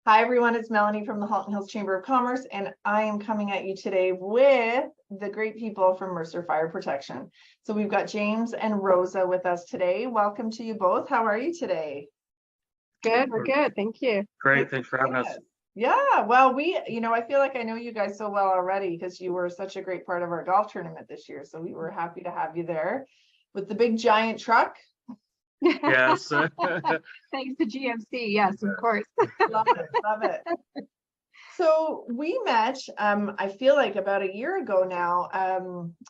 Hi, everyone. It's Melanie from the Halton Hills Chamber of Commerce, and I am coming at you today with the great people from Mercer Fire Protection. So we've got James and Rosa with us today. Welcome to you both. How are you today? Good, we're good. Thank you. Great, thanks for having us. Yeah, well, I feel like I know you guys so well already because you were such a great part of our golf tournament this year. So we were happy to have you there with the big giant truck. Yes. Thanks to GMC. Yes, of course. Love it, love it. So we met, I feel like about a year ago now,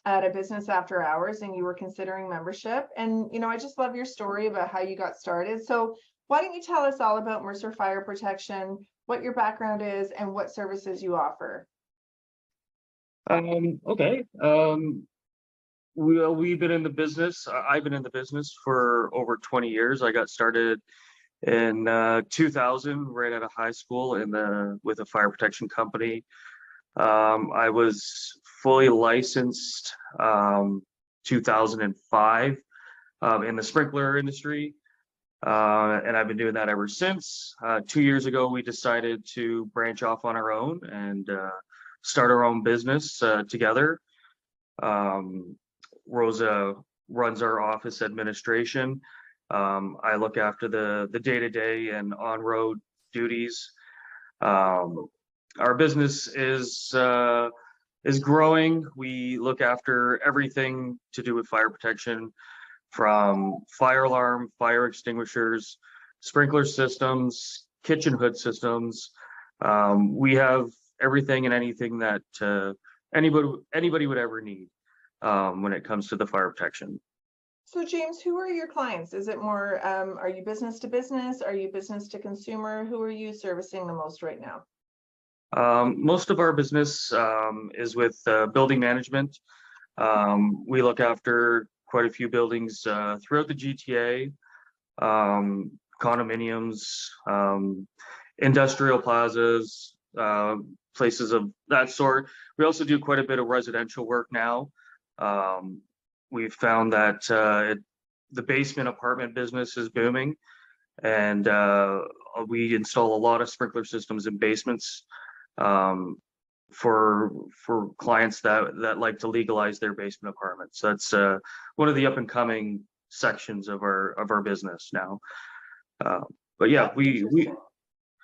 at a business after hours, and you were considering membership. And, I just love your story about how you got started. So why don't you tell us all about Mercer Fire Protection, what your background is, and what services you offer? Okay. We've been in the business. I've been in the business for over 20 years. I got started in 2000, right out of high school, with a fire protection company. I was fully licensed 2005 in the sprinkler industry, and I've been doing that ever since. 2 years ago, we decided to branch off on our own and start our own business together. Rosa runs our office administration. I look after the day-to-day and on-road duties. Our business is growing. We look after everything to do with fire protection, from fire alarm, fire extinguishers, sprinkler systems, kitchen hood systems. We have everything and anything that anybody would ever need when it comes to the fire protection. So James, who are your clients? Is it more, are you business to business? Are you business to consumer? Who are you servicing the most right now? Most of our business is with building management. We look after quite a few buildings throughout the GTA, condominiums, industrial plazas, places of that sort. We also do quite a bit of residential work now. We've found that the basement apartment business is booming, and we install a lot of sprinkler systems in basements for clients that like to legalize their basement apartments. That's one of the up and coming sections of our business now. But yeah, we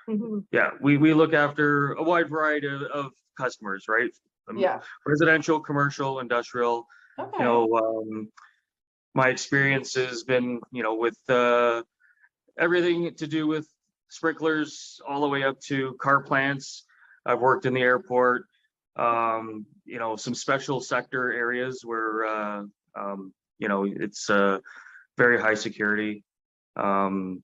look after a wide variety of customers, right? Residential, commercial, industrial. Okay. My experience has been, with everything to do with sprinklers all the way up to car plants. I've worked in the airport, some special sector areas where, it's very high security, and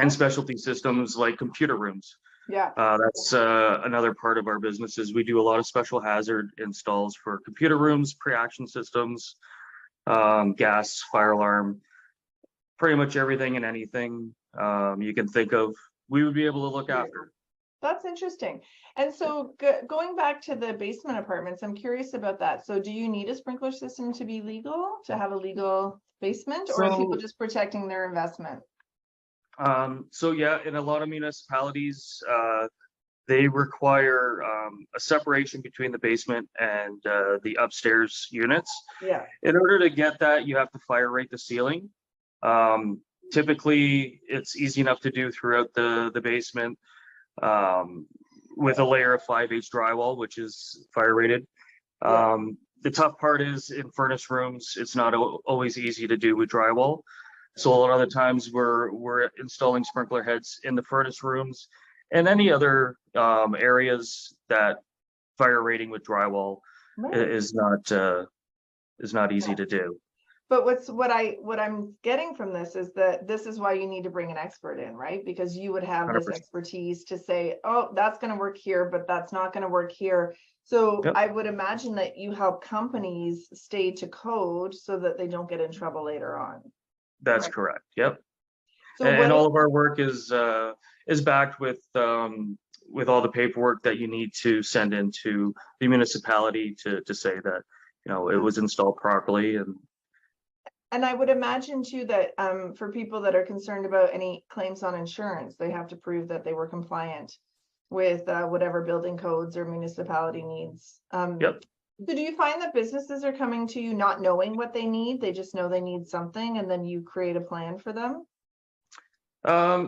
specialty systems like computer rooms. Yeah. That's another part of our business. Is we do a lot of special hazard installs for computer rooms, pre-action systems, gas, fire alarm, pretty much everything and anything you can think of, we would be able to look after. That's interesting. And so going back to the basement apartments, I'm curious about that. So do you need a sprinkler system to be legal, to have a legal basement, or are people just protecting their investment? So yeah, in a lot of municipalities, they require a separation between the basement and the upstairs units. Yeah. In order to get that, you have to fire rate the ceiling. Typically, it's easy enough to do throughout the basement with a layer of 5H drywall, which is fire rated. The tough part is in furnace rooms, it's not always easy to do with drywall. So a lot of the times we're installing sprinkler heads in the furnace rooms and any other areas that fire rating with drywall is not easy to do. But what I'm getting from this is that this is why you need to bring an expert in, right? Because you would have 100%. This expertise to say, oh, that's going to work here, but that's not going to work here. So I would imagine that you help companies stay to code so that they don't get in trouble later on. That's correct. Yep. So and all of our work is backed with all the paperwork that you need to send into the municipality to say that it was installed properly. And And I would imagine too that for people that are concerned about any claims on insurance, they have to prove that they were compliant with whatever building codes or municipality needs. Yep. So do you find that businesses are coming to you not knowing what they need? They just know they need something and then you create a plan for them?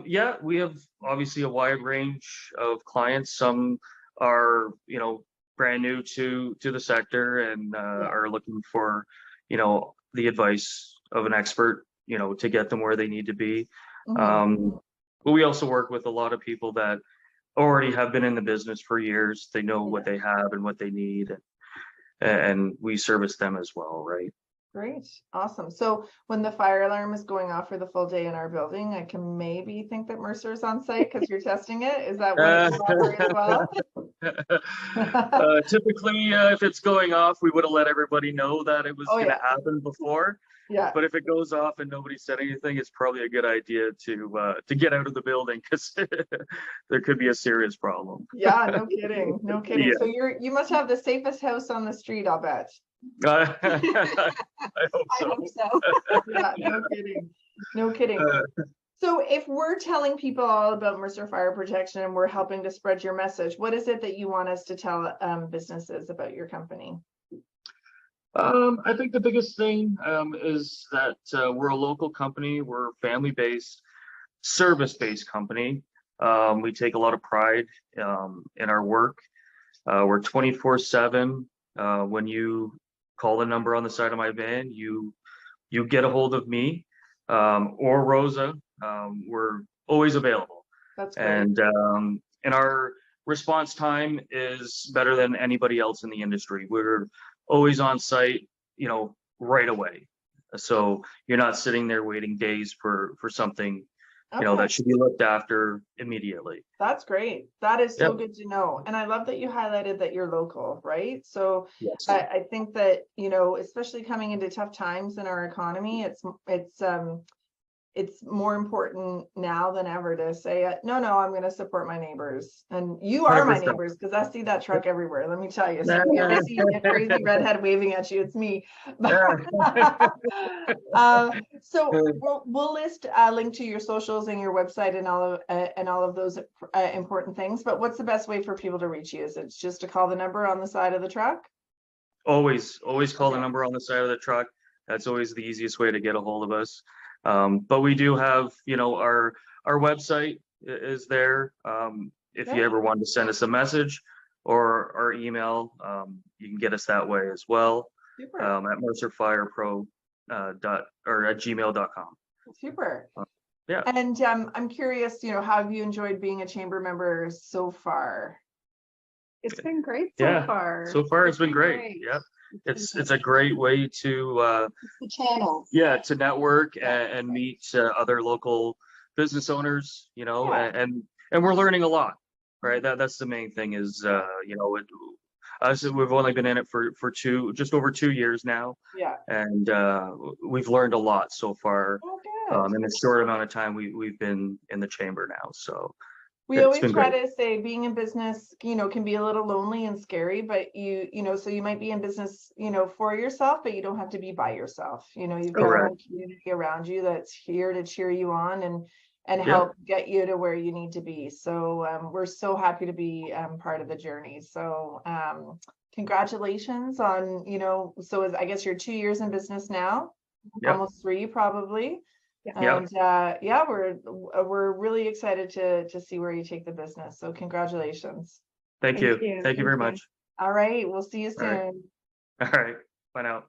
Yeah, we have obviously a wide range of clients. Some are, brand new to the sector and are looking for, the advice of an expert, to get them where they need to be. But we also work with a lot of people that already have been in the business for years. They know what they have and what they need, and we service them as well, right? Great. Awesome. So when the fire alarm is going off for the full day in our building, I can maybe think that Mercer is on site because you're testing it. Is that what you offer as well? Typically, if it's going off, we would have let everybody know that it was going to happen before. Yeah. But if it goes off and nobody said anything, it's probably a good idea to get out of the building because there could be a serious problem. Yeah, no kidding. No kidding. Yeah. So you must have the safest house on the street, I'll bet. I hope I so. hope so. Yeah, no kidding. No kidding. So if we're telling people all about Mercer Fire Protection and we're helping to spread your message, what is it that you want us to tell businesses about your company? I think the biggest thing is that we're a local company. We're a family-based, service-based company. We take a lot of pride in our work. We're 24/7. When you call the number on the side of my van, you get a hold of me or Rosa. We're always available. That's great. And our response time is better than anybody else in the industry. We're always on site, right away. So you're not sitting there waiting days for something, that should be looked after immediately. That's great. That is so good to know. And I love that you highlighted that you're local, right? So yes. I think that, especially coming into tough times in our economy, it's more important now than ever to say, no, I'm going to support my neighbors. And you are 100%. My neighbors because I see that truck everywhere. Let me tell you. So if you ever see a crazy redhead waving at you, it's me. So we'll list a link to your socials and your website and all of those important things. But what's the best way for people to reach you? Is it just to call the number on the side of the truck? Always call the number on the side of the truck. That's always the easiest way to get a hold of us. But we do have, our website is there. If you ever want to send us a message or our email, you can get us that way as well. Super. At mercerfirepro at gmail.com. Super. Yeah. And I'm curious, how have you enjoyed being a chamber member so far? It's been great so far. So far, it's been great. Yep. It's a great way to the channel. Yeah, to network and meet other local business owners, and we're learning a lot, right? That's the main thing is we've only been in it for just over 2 years now. Yeah. And we've learned a lot so far. In a short amount of time we've been in the chamber now. So we always try to say being in business, can be a little lonely and scary, but so you might be in business, for yourself, but you don't have to be by yourself. You've got a community around you that's here to cheer you on and help get you to where you need to be. So we're so happy to be part of the journey. So congratulations on, so I guess you're 2 years in business now, almost 3 probably. And we're really excited to see where you take the business. So congratulations. Thank you very much. All right. We'll see you soon. All right. Bye now.